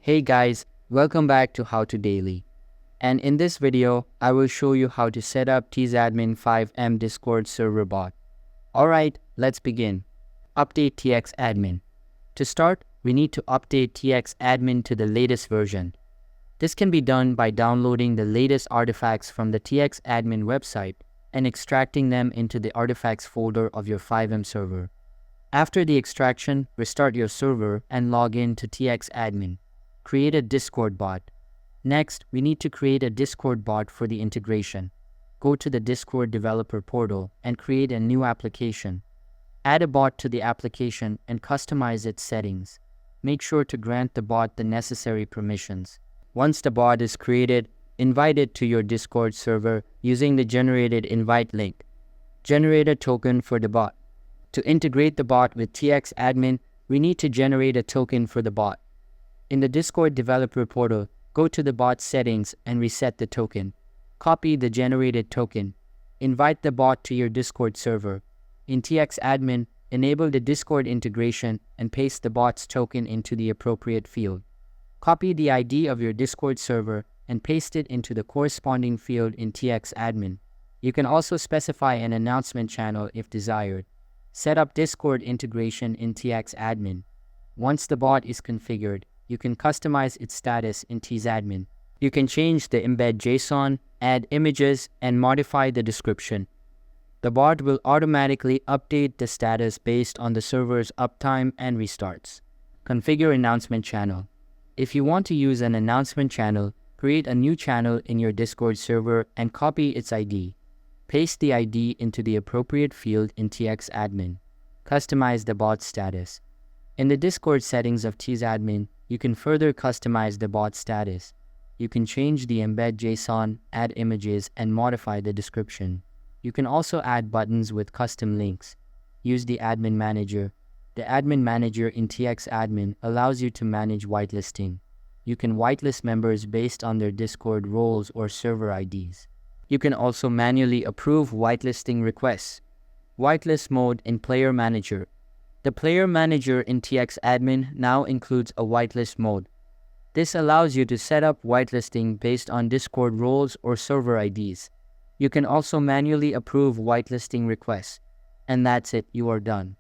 Hey guys, welcome back to How to Daily. And in this video, I will show you how to set up txAdmin FiveM Discord server bot. Alright, let's begin. Update txAdmin. To start, we need to update txAdmin to the latest version. This can be done by downloading the latest artifacts from the txAdmin website and extracting them into the artifacts folder of your FiveM server. After the extraction, restart your server and log in to txAdmin. Create a Discord bot. Next, we need to create a Discord bot for the integration. Go to the Discord developer portal and create a new application. Add a bot to the application and customize its settings. Make sure to grant the bot the necessary permissions. Once the bot is created, invite it to your Discord server using the generated invite link. Generate a token for the bot. To integrate the bot with txAdmin, we need to generate a token for the bot. In the Discord developer portal, go to the bot settings and reset the token. Copy the generated token. Invite the bot to your Discord server. In txAdmin, enable the Discord integration and paste the bot's token into the appropriate field. Copy the ID of your Discord server and paste it into the corresponding field in txAdmin. You can also specify an announcement channel if desired. Set up Discord integration in txAdmin. Once the bot is configured, you can customize its status in txAdmin. You can change the embed JSON, add images, and modify the description. The bot will automatically update the status based on the server's uptime and restarts. Configure announcement channel. If you want to use an announcement channel, create a new channel in your Discord server and copy its ID. Paste the ID into the appropriate field in txAdmin. Customize the bot status. In the Discord settings of txAdmin, you can further customize the bot status. You can change the embed JSON, add images, and modify the description. You can also add buttons with custom links. Use the admin manager. The admin manager in txAdmin allows you to manage whitelisting. You can whitelist members based on their Discord roles or server IDs. You can also manually approve whitelisting requests. Whitelist mode in Player Manager. The Player Manager in txAdmin now includes a whitelist mode. This allows you to set up whitelisting based on Discord roles or server IDs. You can also manually approve whitelisting requests. And that's it, you are done.